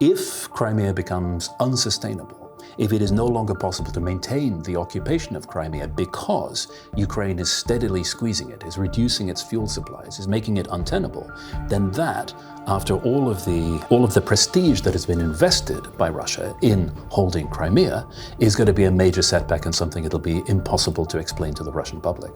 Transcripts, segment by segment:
If Crimea becomes unsustainable, if it is no longer possible to maintain the occupation of Crimea because Ukraine is steadily squeezing it, is reducing its fuel supplies, is making it untenable, then that, after all of the prestige that has been invested by Russia in holding Crimea, is going to be a major setback and something it'll be impossible to explain to the Russian public.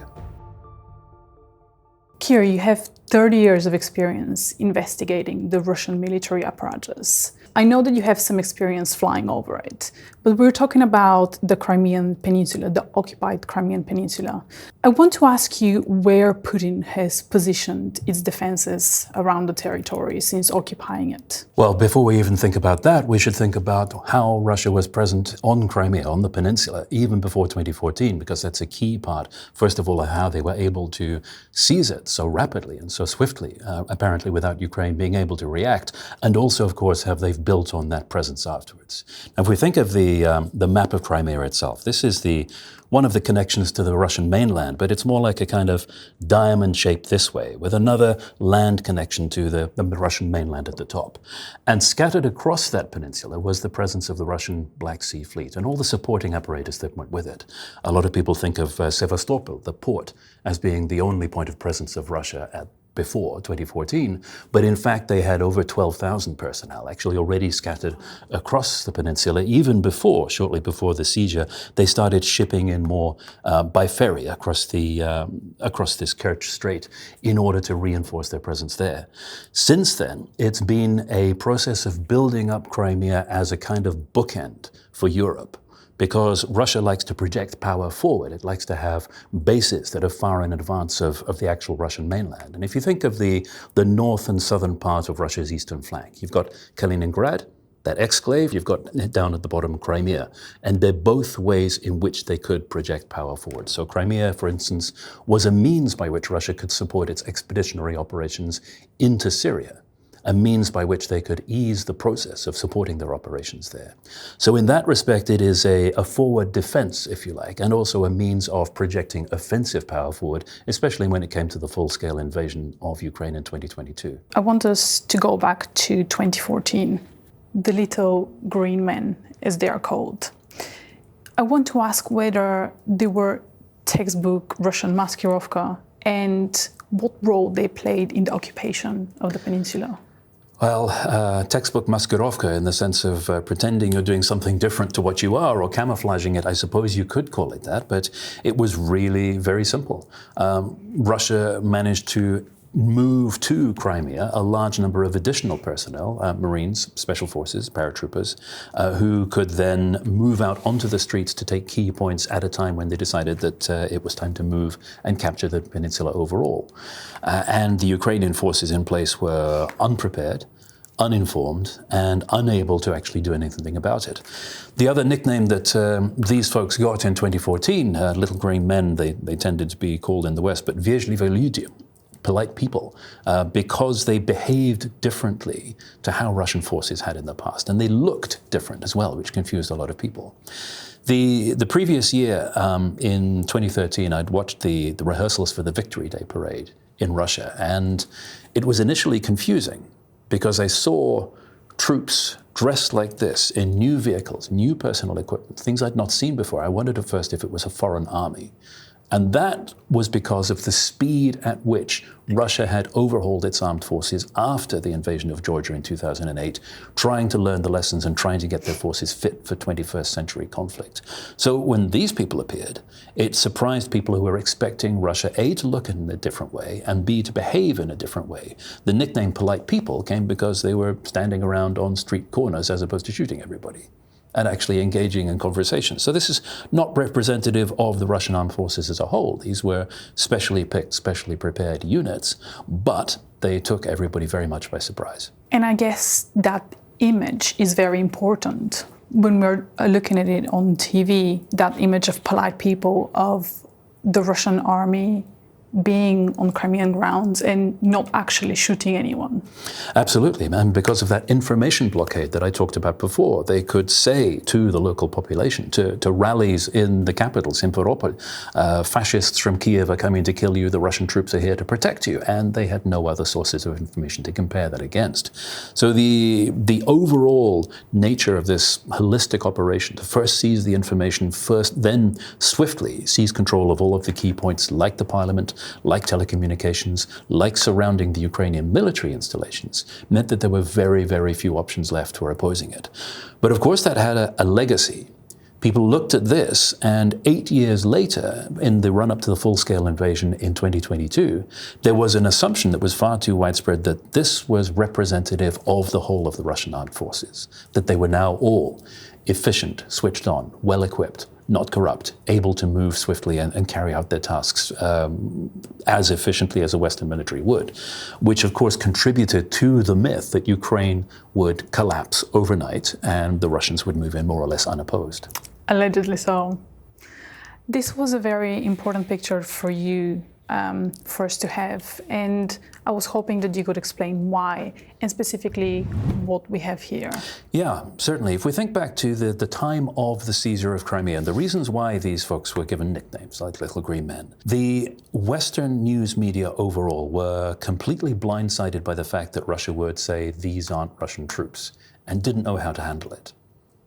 Keir, you have 30 years of experience investigating the Russian military apparatus. I know that you have some experience flying over it, but we're talking about the Crimean Peninsula, the occupied Crimean Peninsula. I want to ask you where Putin has positioned its defenses around the territory since occupying it. Well, before we even think about that, we should think about how Russia was present on Crimea, on the peninsula, even before 2014, because that's a key part, first of all, of how they were able to seize it so rapidly and so swiftly, apparently without Ukraine being able to react, and also, of course, have they've built on that presence afterwards. Now, if we think of the map of Crimea itself, this is one of the connections to the Russian mainland, but it's more like a kind of diamond shape this way, with another land connection to the Russian mainland at the top. And scattered across that peninsula was the presence of the Russian Black Sea Fleet and all the supporting apparatus that went with it. A lot of people think of Sevastopol, the port, as being the only point of presence of Russia before 2014, but in fact they had over 12,000 personnel actually already scattered across the peninsula. Even before, shortly before the siege, they started shipping in more by ferry across this Kerch Strait in order to reinforce their presence there. Since then, it's been a process of building up Crimea as a kind of bookend for Europe, because Russia likes to project power forward. It likes to have bases that are far in advance of the actual Russian mainland. And if you think of the north and southern part of Russia's eastern flank, you've got Kaliningrad, that exclave, you've got down at the bottom Crimea. And they're both ways in which they could project power forward. So Crimea, for instance, was a means by which Russia could support its expeditionary operations into Syria, a means by which they could ease the process of supporting their operations there. So in that respect, it is a forward defense, if you like, and also a means of projecting offensive power forward, especially when it came to the full-scale invasion of Ukraine in 2022. I want us to go back to 2014, the little green men, as they are called. I want to ask whether they were textbook Russian maskirovka and what role they played in the occupation of the peninsula. Well, textbook maskirovka in the sense of pretending you're doing something different to what you are, or camouflaging it, I suppose you could call it that, but it was really very simple. Russia managed to move to Crimea a large number of additional personnel, Marines, Special Forces, paratroopers, who could then move out onto the streets to take key points at a time when they decided that it was time to move and capture the peninsula overall. And the Ukrainian forces in place were unprepared, uninformed, and unable to actually do anything about it. The other nickname that these folks got in 2014, little green men, they tended to be called in the West, but вежливые люди, polite people, because they behaved differently to how Russian forces had in the past. And they looked different as well, which confused a lot of people. The previous year, in 2013, I'd watched the rehearsals for the Victory Day parade in Russia. And it was initially confusing because I saw troops dressed like this in new vehicles, new personal equipment, things I'd not seen before. I wondered at first if it was a foreign army. And that was because of the speed at which Russia had overhauled its armed forces after the invasion of Georgia in 2008, trying to learn the lessons and trying to get their forces fit for 21st century conflict. So when these people appeared, it surprised people who were expecting Russia, A, to look in a different way, and B, to behave in a different way. The nickname polite people came because they were standing around on street corners as opposed to shooting everybody and actually engaging in conversation. So this is not representative of the Russian armed forces as a whole. These were specially picked, specially prepared units, but they took everybody very much by surprise. And I guess that image is very important. When we're looking at it on TV, that image of polite people, of the Russian army being on Crimean grounds and not actually shooting anyone. Absolutely, and because of that information blockade that I talked about before, they could say to the local population, to rallies in the capital, Simferopol, fascists from Kiev are coming to kill you, the Russian troops are here to protect you, and they had no other sources of information to compare that against. So the overall nature of this holistic operation, to first seize the information, first then swiftly seize control of all of the key points like the parliament, like telecommunications, like surrounding the Ukrainian military installations, meant that there were very, very few options left for opposing it. But of course that had a legacy. People looked at this, and 8 years later, in the run-up to the full-scale invasion in 2022, there was an assumption that was far too widespread that this was representative of the whole of the Russian armed forces, that they were now all efficient, switched on, well-equipped, not corrupt, able to move swiftly and carry out their tasks as efficiently as a Western military would, which of course contributed to the myth that Ukraine would collapse overnight and the Russians would move in more or less unopposed. Allegedly so. This was a very important picture for you for us to have, and I was hoping that you could explain why, and specifically what we have here. Yeah, certainly. If we think back to the time of the seizure of Crimea and the reasons why these folks were given nicknames like Little Green Men, the Western news media overall were completely blindsided by the fact that Russia would say these aren't Russian troops and didn't know how to handle it.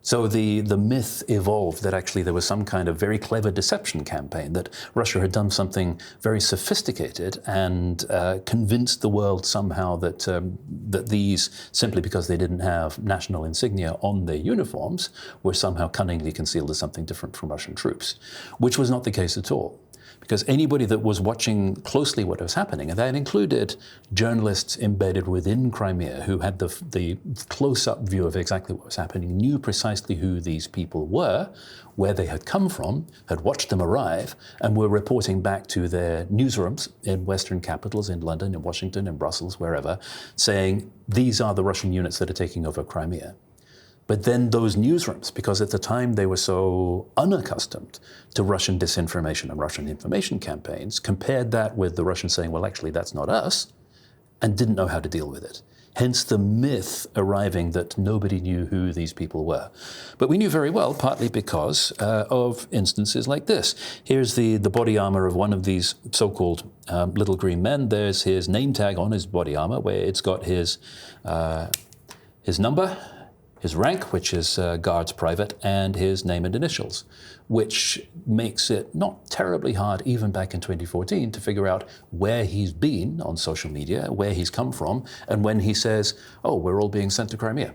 So the myth evolved that actually there was some kind of very clever deception campaign, that Russia had done something very sophisticated and convinced the world somehow that that these, simply because they didn't have national insignia on their uniforms, were somehow cunningly concealed as something different from Russian troops, which was not the case at all. Because anybody that was watching closely what was happening, and that included journalists embedded within Crimea who had the close-up view of exactly what was happening, knew precisely who these people were, where they had come from, had watched them arrive, and were reporting back to their newsrooms in Western capitals, in London, in Washington, in Brussels, wherever, saying, these are the Russian units that are taking over Crimea. But then those newsrooms, because at the time they were so unaccustomed to Russian disinformation and Russian information campaigns, compared that with the Russians saying, well, actually, that's not us, and didn't know how to deal with it. Hence the myth arriving that nobody knew who these people were. But we knew very well, partly because of instances like this. Here's the body armor of one of these so-called Little Green Men. There's his name tag on his body armor, where it's got his number, his rank, which is Guards Private, and his name and initials, which makes it not terribly hard, even back in 2014, to figure out where he's been on social media, where he's come from, and when he says, oh, we're all being sent to Crimea.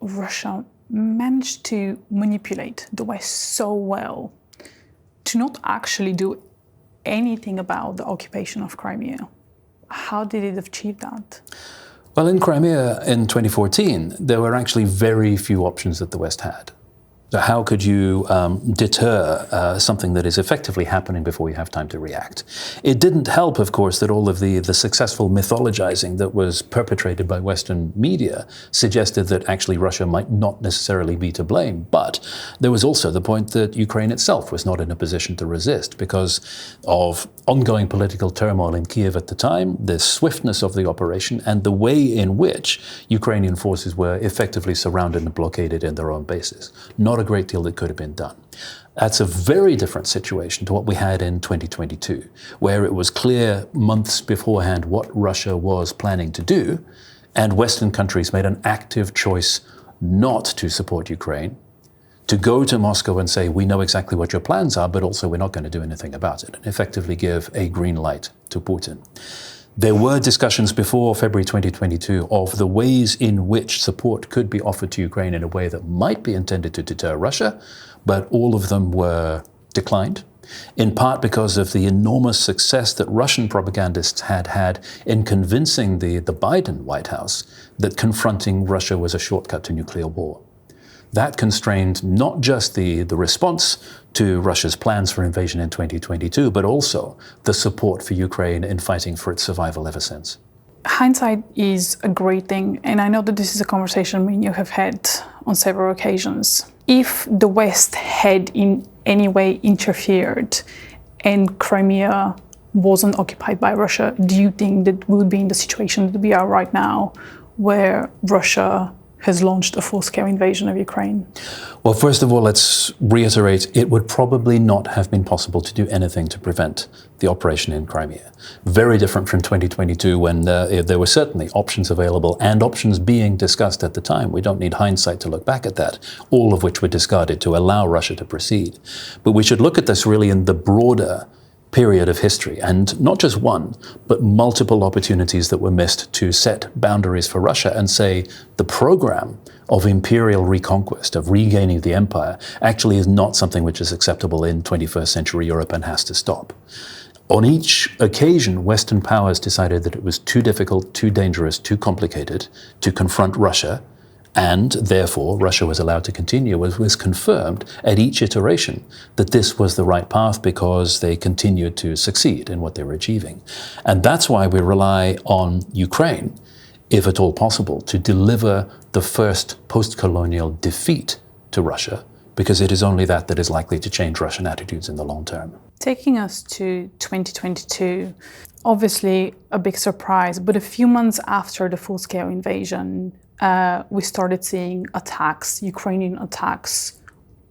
Russia managed to manipulate the West so well to not actually do anything about the occupation of Crimea. How did it achieve that? Well, in Crimea in 2014, there were actually very few options that the West had. So how could you deter something that is effectively happening before you have time to react? It didn't help, of course, that all of the successful mythologizing that was perpetrated by Western media suggested that actually Russia might not necessarily be to blame. But there was also the point that Ukraine itself was not in a position to resist because of ongoing political turmoil in Kiev at the time, the swiftness of the operation, and the way in which Ukrainian forces were effectively surrounded and blockaded in their own bases. Not a great deal that could have been done. That's a very different situation to what we had in 2022, where it was clear months beforehand what Russia was planning to do, and Western countries made an active choice not to support Ukraine, to go to Moscow and say, we know exactly what your plans are, but also we're not going to do anything about it, and effectively give a green light to Putin. There were discussions before February 2022 of the ways in which support could be offered to Ukraine in a way that might be intended to deter Russia, but all of them were declined, in part because of the enormous success that Russian propagandists had had in convincing the Biden White House that confronting Russia was a shortcut to nuclear war. That constrained not just the response to Russia's plans for invasion in 2022, but also the support for Ukraine in fighting for its survival ever since. Hindsight is a great thing, and I know that this is a conversation we and you have had on several occasions. If the West had in any way interfered and Crimea wasn't occupied by Russia, do you think that we would be in the situation that we are right now, where Russia has launched a full-scale invasion of Ukraine? Well, first of all, let's reiterate, it would probably not have been possible to do anything to prevent the operation in Crimea. Very different from 2022, when there were certainly options available and options being discussed at the time. We don't need hindsight to look back at that, all of which were discarded to allow Russia to proceed. But we should look at this really in the broader period of history, and not just one, but multiple opportunities that were missed to set boundaries for Russia and say the program of imperial reconquest, of regaining the empire, actually is not something which is acceptable in 21st century Europe and has to stop. On each occasion, Western powers decided that it was too difficult, too dangerous, too complicated to confront Russia, and therefore Russia was allowed to continue. It was confirmed at each iteration that this was the right path because they continued to succeed in what they were achieving. And that's why we rely on Ukraine, if at all possible, to deliver the first post-colonial defeat to Russia, because it is only that that is likely to change Russian attitudes in the long term. Taking us to 2022, obviously a big surprise, but a few months after the full-scale invasion, we started seeing attacks, Ukrainian attacks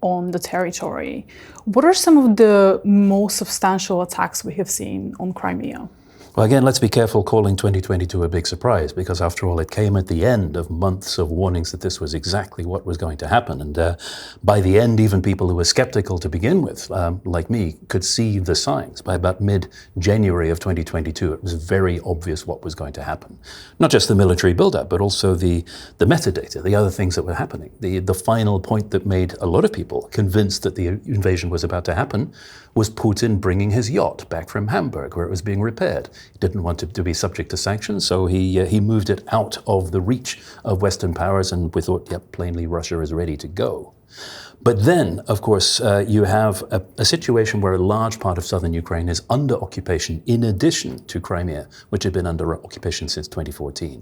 on the territory. What are some of the most substantial attacks we have seen on Crimea? Well, again, let's be careful calling 2022 a big surprise, because after all, it came at the end of months of warnings that this was exactly what was going to happen. And by the end, even people who were skeptical to begin with, like me, could see the signs. By about mid-January of 2022, it was very obvious what was going to happen. Not just the military buildup, but also the metadata, the other things that were happening. The final point that made a lot of people convinced that the invasion was about to happen was Putin bringing his yacht back from Hamburg, where it was being repaired. He didn't want it to be subject to sanctions, so he moved it out of the reach of Western powers, and we thought, yep, plainly Russia is ready to go. But then, of course, you have a situation where a large part of southern Ukraine is under occupation, in addition to Crimea, which had been under occupation since 2014.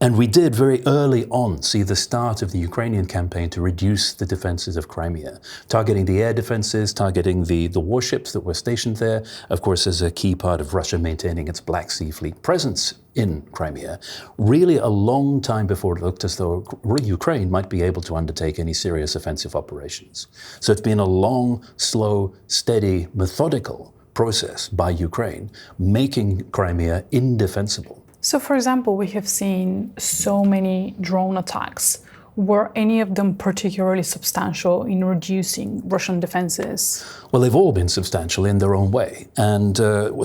And we did very early on see the start of the Ukrainian campaign to reduce the defenses of Crimea, targeting the air defenses, targeting the warships that were stationed there, of course, as a key part of Russia maintaining its Black Sea Fleet presence in Crimea, really a long time before it looked as though Ukraine might be able to undertake any serious offensive operations. So it's been a long, slow, steady, methodical process by Ukraine, making Crimea indefensible. So, for example, we have seen so many drone attacks. Were any of them particularly substantial in reducing Russian defenses? Well, they've all been substantial in their own way. And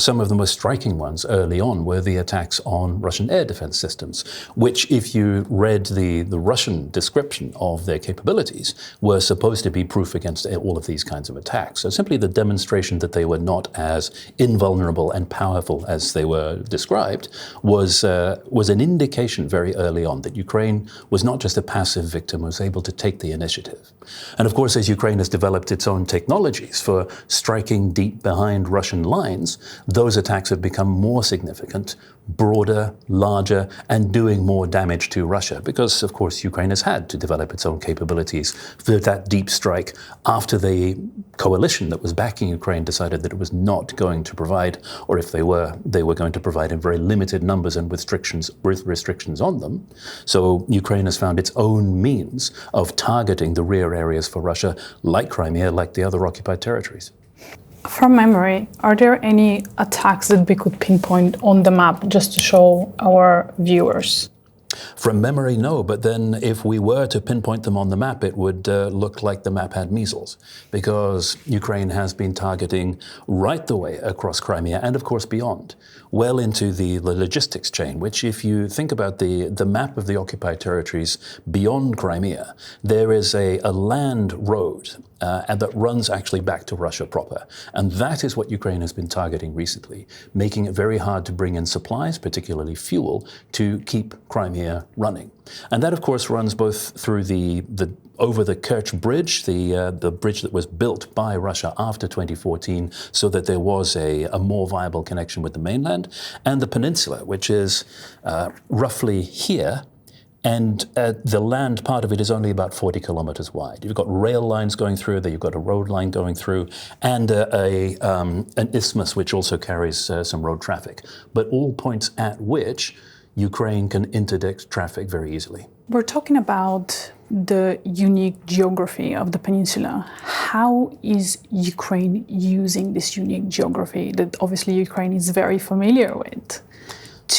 some of the most striking ones early on were the attacks on Russian air defense systems, which, if you read the Russian description of their capabilities, were supposed to be proof against all of these kinds of attacks. So simply the demonstration that they were not as invulnerable and powerful as they were described was an indication very early on that Ukraine was not just a passive victim, was able to take the initiative. And of course, as Ukraine has developed its own technologies for striking deep behind Russian lines, those attacks have become more significant, broader, larger, and doing more damage to Russia, because of course Ukraine has had to develop its own capabilities for that deep strike after the coalition that was backing Ukraine decided that it was not going to provide, or if they were going to provide in very limited numbers and with restrictions on them. So Ukraine has found its own means of targeting the rear areas for Russia, like Crimea, like the other occupied territories. From memory, are there any attacks that we could pinpoint on the map just to show our viewers? From memory, no, but then if we were to pinpoint them on the map, it would look like the map had measles, because Ukraine has been targeting right the way across Crimea and, of course, beyond, well into the logistics chain, which, if you think about the map of the occupied territories beyond Crimea, there is a land road and that runs actually back to Russia proper. And that is what Ukraine has been targeting recently, making it very hard to bring in supplies, particularly fuel, to keep Crimea running. And that, of course, runs both through over the Kerch bridge, the bridge that was built by Russia after 2014 so that there was a more viable connection with the mainland, and the peninsula, which is roughly here, And the land part of it is only about 40 kilometers wide. You've got rail lines going through there, you've got a road line going through, and an isthmus which also carries some road traffic, but all points at which Ukraine can interdict traffic very easily. We're talking about the unique geography of the peninsula. How is Ukraine using this unique geography that obviously Ukraine is very familiar with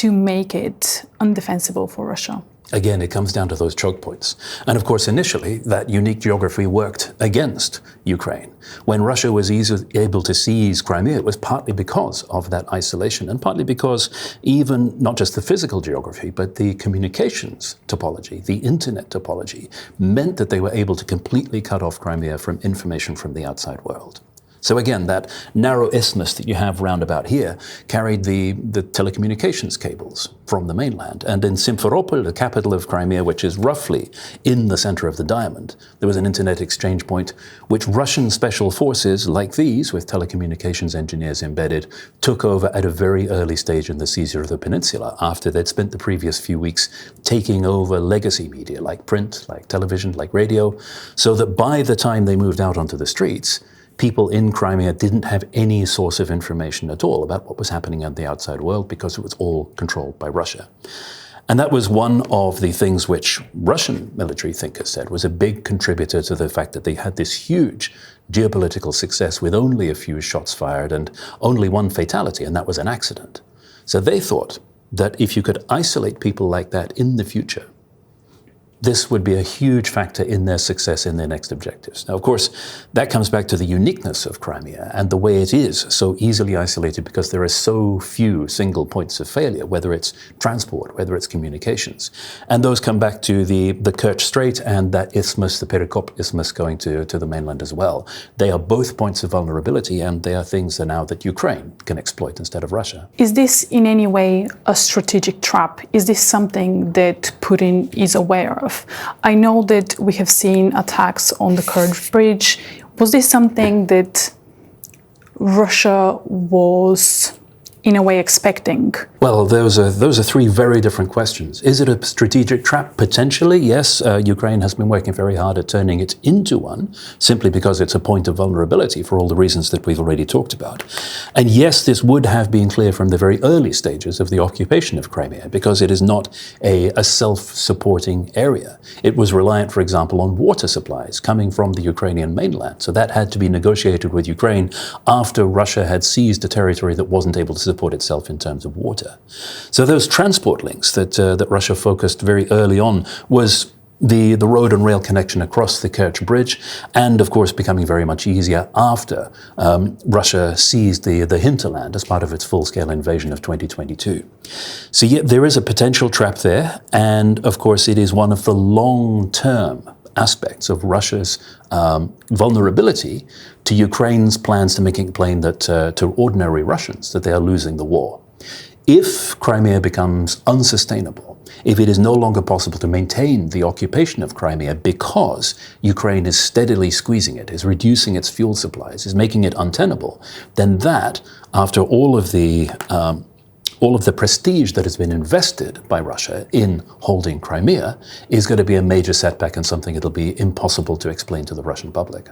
to make it undefensible for Russia? Again, it comes down to those choke points. And of course, initially, that unique geography worked against Ukraine. When Russia was easily able to seize Crimea, it was partly because of that isolation, and partly because even not just the physical geography, but the communications topology, the internet topology, meant that they were able to completely cut off Crimea from information from the outside world. So again, that narrow isthmus that you have round about here carried the telecommunications cables from the mainland. And in Simferopol, the capital of Crimea, which is roughly in the center of the diamond, there was an internet exchange point which Russian special forces like these, with telecommunications engineers embedded, took over at a very early stage in the seizure of the peninsula, after they'd spent the previous few weeks taking over legacy media like print, like television, like radio, so that by the time they moved out onto the streets, people in Crimea didn't have any source of information at all about what was happening in the outside world because it was all controlled by Russia. And that was one of the things which Russian military thinkers said was a big contributor to the fact that they had this huge geopolitical success with only a few shots fired and only one fatality, and that was an accident. So they thought that if you could isolate people like that in the future, this would be a huge factor in their success in their next objectives. Now, of course, that comes back to the uniqueness of Crimea and the way it is so easily isolated because there are so few single points of failure, whether it's transport, whether it's communications. And those come back to the Kerch Strait and that isthmus, the Perikop isthmus going to the mainland as well. They are both points of vulnerability, and they are things that now that Ukraine can exploit instead of Russia. Is this in any way a strategic trap? Is this something that Putin is aware of? I know that we have seen attacks on the Kerch bridge. Was this something that Russia was in a way expecting? Well, those are three very different questions. Is it a strategic trap? Potentially, yes. Ukraine has been working very hard at turning it into one, simply because it's a point of vulnerability for all the reasons that we've already talked about. And yes, this would have been clear from the very early stages of the occupation of Crimea, because it is not a self-supporting area. It was reliant, for example, on water supplies coming from the Ukrainian mainland. So that had to be negotiated with Ukraine after Russia had seized a territory that wasn't able to support itself in terms of water. So those transport links that Russia focused very early on was the road and rail connection across the Kerch Bridge, and of course becoming very much easier after Russia seized the hinterland as part of its full-scale invasion of 2022. So yeah, there is a potential trap there, and of course it is one of the long-term aspects of Russia's vulnerability to Ukraine's plans to make it plain that to ordinary Russians that they are losing the war. If Crimea becomes unsustainable, if it is no longer possible to maintain the occupation of Crimea because Ukraine is steadily squeezing it, is reducing its fuel supplies, is making it untenable, then that, after all of the prestige that has been invested by Russia in holding Crimea, is going to be a major setback and something it'll be impossible to explain to the Russian public.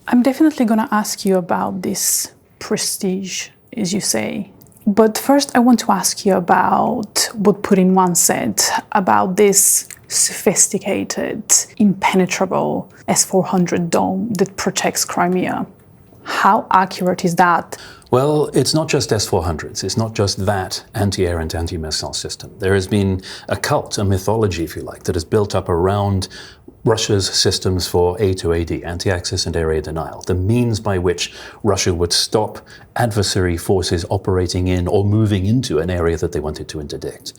I'm definitely going to ask you about this prestige, as you say. But first, I want to ask you about what Putin once said about this sophisticated, impenetrable S-400 dome that protects Crimea. How accurate is that? Well, it's not just S-400s. It's not just that anti-air and anti-missile system. There has been a cult, a mythology, if you like, that has built up around Russia's systems for A2AD, anti-access and area denial, the means by which Russia would stop adversary forces operating in or moving into an area that they wanted to interdict.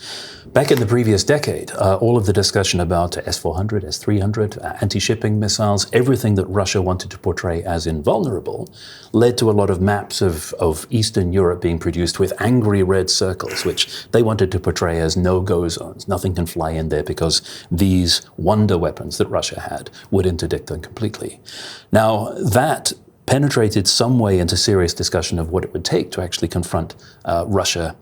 Back in the previous decade, all of the discussion about S-400, S-300, anti-shipping missiles, everything that Russia wanted to portray as invulnerable, led to a lot of maps of Eastern Europe being produced with angry red circles, which they wanted to portray as no-go zones. Nothing can fly in there because these wonder weapons that Russia had would interdict them completely. Now, that penetrated some way into serious discussion of what it would take to actually confront Russia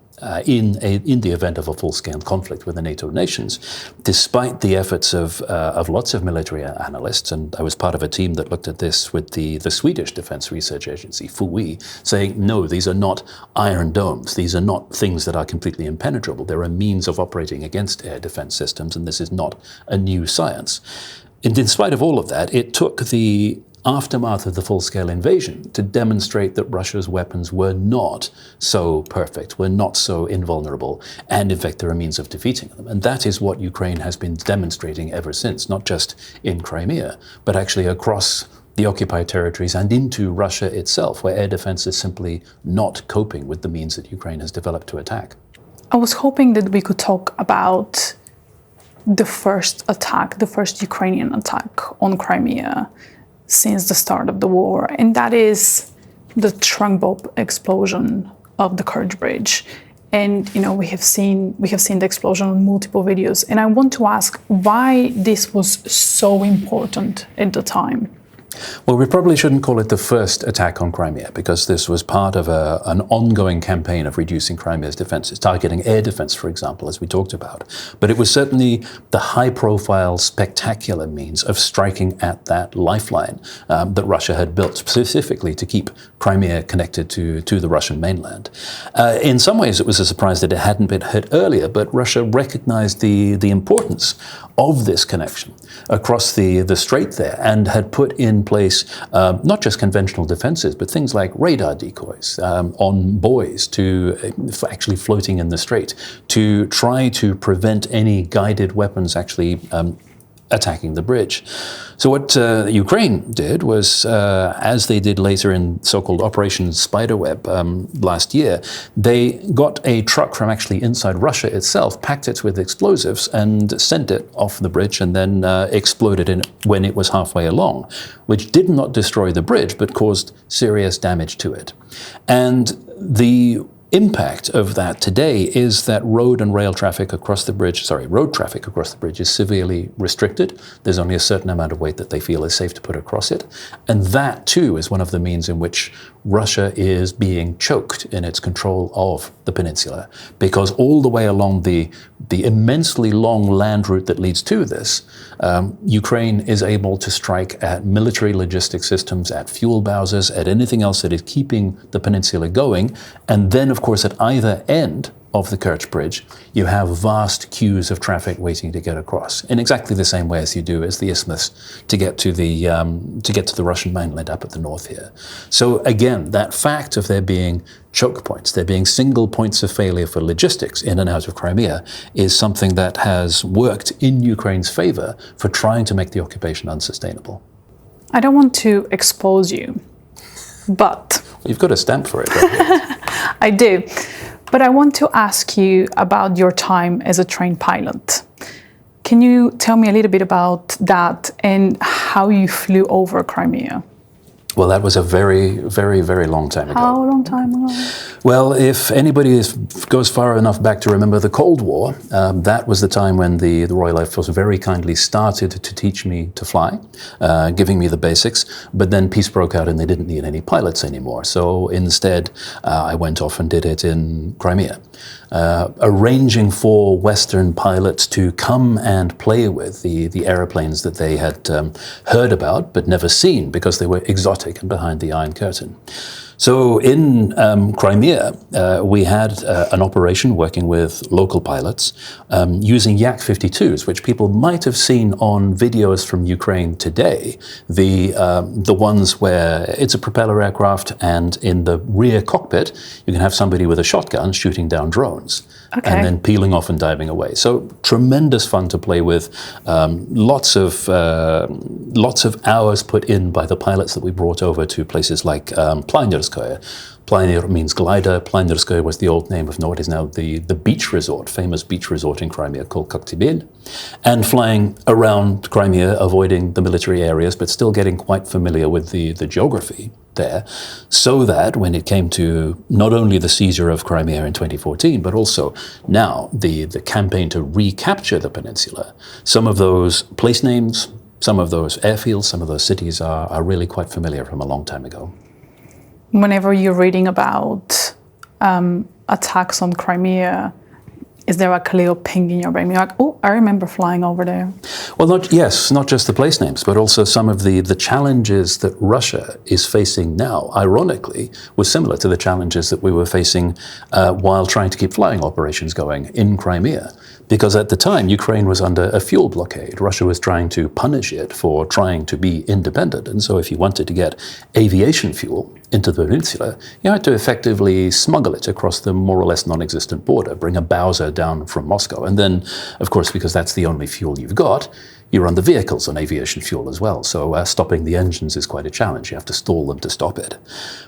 in the event of a full-scale conflict with the NATO nations, despite the efforts of lots of military analysts, and I was part of a team that looked at this with the Swedish Defence Research Agency, FOI, saying, no, these are not iron domes. These are not things that are completely impenetrable. There are means of operating against air defence systems, and this is not a new science. And in spite of all of that, it took the aftermath of the full-scale invasion to demonstrate that Russia's weapons were not so perfect, were not so invulnerable, and in fact there are means of defeating them. And that is what Ukraine has been demonstrating ever since, not just in Crimea, but actually across the occupied territories and into Russia itself, where air defense is simply not coping with the means that Ukraine has developed to attack. I was hoping that we could talk about the first attack, the first Ukrainian attack on Crimea since the start of the war, and that is the trunk bomb explosion of the Kerch bridge. And we have seen the explosion on multiple videos, and I want to ask why this was so important at the time. Well, we probably shouldn't call it the first attack on Crimea, because this was part of an ongoing campaign of reducing Crimea's defenses, targeting air defense, for example, as we talked about. But it was certainly the high-profile, spectacular means of striking at that lifeline that Russia had built specifically to keep Crimea connected to the Russian mainland. In some ways, it was a surprise that it hadn't been hit earlier, but Russia recognized the importance of this connection across the strait there, and had put in place not just conventional defenses, but things like radar decoys on buoys actually floating in the strait to try to prevent any guided weapons actually attacking the bridge. So what Ukraine did was, as they did later in so-called Operation Spiderweb last year, they got a truck from actually inside Russia itself, packed it with explosives, and sent it off the bridge, and then exploded it when it was halfway along, which did not destroy the bridge, but caused serious damage to it. And the impact of that today is that road traffic across the bridge is severely restricted. There's only a certain amount of weight that they feel is safe to put across it. And that too is one of the means in which Russia is being choked in its control of the peninsula, because all the way along the immensely long land route that leads to this, Ukraine is able to strike at military logistic systems, at fuel bowsers, at anything else that is keeping the peninsula going. And then, of course, at either end of the Kerch bridge, you have vast queues of traffic waiting to get across, in exactly the same way as you do as the isthmus to get to the Russian mainland up at the north here. So again, that fact of there being choke points, there being single points of failure for logistics in and out of Crimea, is something that has worked in Ukraine's favor for trying to make the occupation unsustainable. I don't want to expose you, but you've got a stamp for it, right? I do. But I want to ask you about your time as a trained pilot. Can you tell me a little bit about that and how you flew over Crimea? Well, that was a very, very, very long time ago. How long time ago? Well, if anybody goes far enough back to remember the Cold War, that was the time when the Royal Air Force very kindly started to teach me to fly, giving me the basics, but then peace broke out and they didn't need any pilots anymore. So instead, I went off and did it in Crimea, arranging for Western pilots to come and play with the aeroplanes that they had heard about but never seen, because they were exotic and behind the Iron Curtain. So in Crimea, we had an operation working with local pilots using Yak-52s, which people might have seen on videos from Ukraine today, the ones where it's a propeller aircraft and in the rear cockpit you can have somebody with a shotgun shooting down drones. Okay. And then peeling off and diving away. So tremendous fun to play with. Lots of hours put in by the pilots that we brought over to places like Planerskoye. Planer means glider. Planerskoye was the old name of what is now the beach resort, famous beach resort in Crimea called Koktebel. And flying around Crimea, avoiding the military areas, but still getting quite familiar with the geography there, so that when it came to not only the seizure of Crimea in 2014, but also now the campaign to recapture the peninsula, some of those place names, some of those airfields, some of those cities are really quite familiar from a long time ago. Whenever you're reading about attacks on Crimea, is there like a little ping in your brain? You're like, oh, I remember flying over there. Well, not just the place names, but also some of the challenges that Russia is facing now, ironically, was similar to the challenges that we were facing while trying to keep flying operations going in Crimea. Because at the time, Ukraine was under a fuel blockade. Russia was trying to punish it for trying to be independent. And so if you wanted to get aviation fuel into the peninsula, you had to effectively smuggle it across the more or less non-existent border, bring a Bowser down from Moscow. And then, of course, because that's the only fuel you've got, you run the vehicles on aviation fuel as well. So stopping the engines is quite a challenge. You have to stall them to stop it.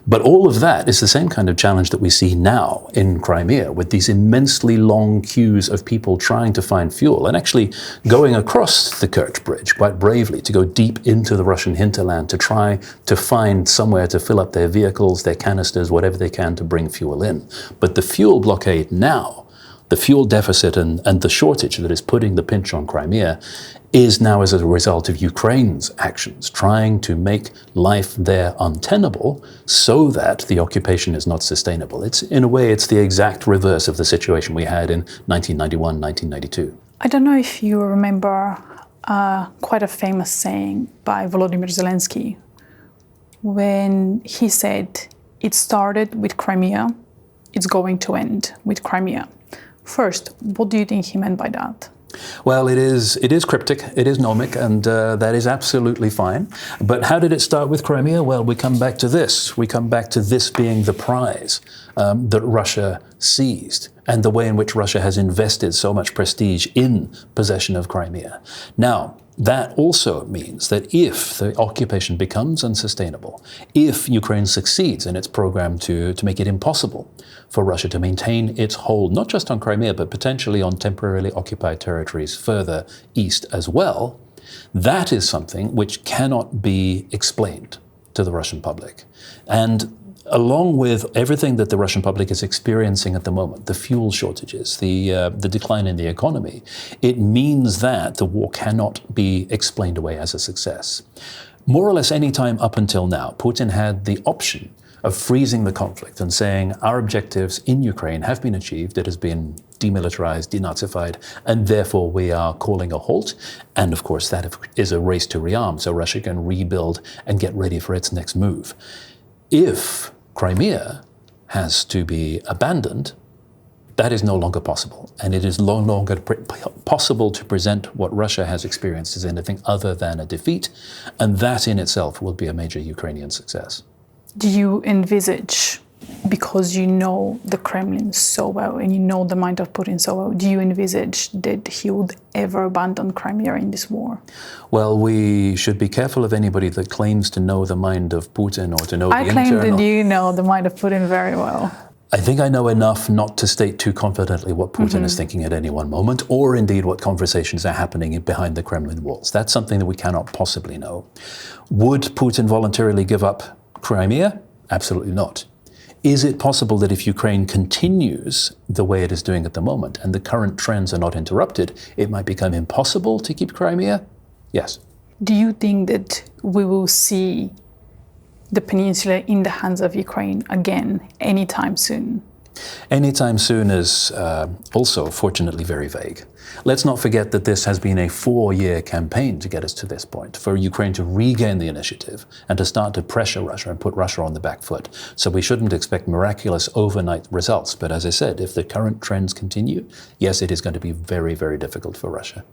But all of that is the same kind of challenge that we see now in Crimea, with these immensely long queues of people trying to find fuel and actually going across the Kerch bridge quite bravely to go deep into the Russian hinterland to try to find somewhere to fill up their vehicles, their canisters, whatever they can to bring fuel in. But the fuel blockade now, the fuel deficit and the shortage that is putting the pinch on Crimea is now as a result of Ukraine's actions, trying to make life there untenable so that the occupation is not sustainable. In a way, it's the exact reverse of the situation we had in 1991, 1992. I don't know if you remember quite a famous saying by Volodymyr Zelensky when he said, "It started with Crimea, it's going to end with Crimea." First, what do you think he meant by that? Well, it is cryptic, it is gnomic, and that is absolutely fine. But how did it start with Crimea? Well, we come back to this. We come back to this being the prize that Russia seized, and the way in which Russia has invested so much prestige in possession of Crimea. Now, that also means that if the occupation becomes unsustainable, if Ukraine succeeds in its program to make it impossible for Russia to maintain its hold, not just on Crimea, but potentially on temporarily occupied territories further east as well, that is something which cannot be explained to the Russian public. And along with everything that the Russian public is experiencing at the moment, the fuel shortages, the decline in the economy, it means that the war cannot be explained away as a success. More or less any time up until now, Putin had the option of freezing the conflict and saying our objectives in Ukraine have been achieved, it has been demilitarized, denazified, and therefore we are calling a halt. And of course that is a race to rearm, so Russia can rebuild and get ready for its next move. If Crimea has to be abandoned, that is no longer possible. And it is no longer possible to present what Russia has experienced as anything other than a defeat. And that in itself will be a major Ukrainian success. Do you envisage, because you know the Kremlin so well and you know the mind of Putin so well, do you envisage that he would ever abandon Crimea in this war? Well, we should be careful of anybody that claims to know the mind of Putin or to know the internal... I claim that you know the mind of Putin very well. I think I know enough not to state too confidently what Putin is thinking at any one moment, or indeed what conversations are happening behind the Kremlin walls. That's something that we cannot possibly know. Would Putin voluntarily give up Crimea? Absolutely not. Is it possible that if Ukraine continues the way it is doing at the moment and the current trends are not interrupted, it might become impossible to keep Crimea? Yes. Do you think that we will see the peninsula in the hands of Ukraine again anytime soon? Anytime soon is also, fortunately, very vague. Let's not forget that this has been a 4-year campaign to get us to this point, for Ukraine to regain the initiative and to start to pressure Russia and put Russia on the back foot. So we shouldn't expect miraculous overnight results. But as I said, if the current trends continue, yes, it is going to be very, very difficult for Russia.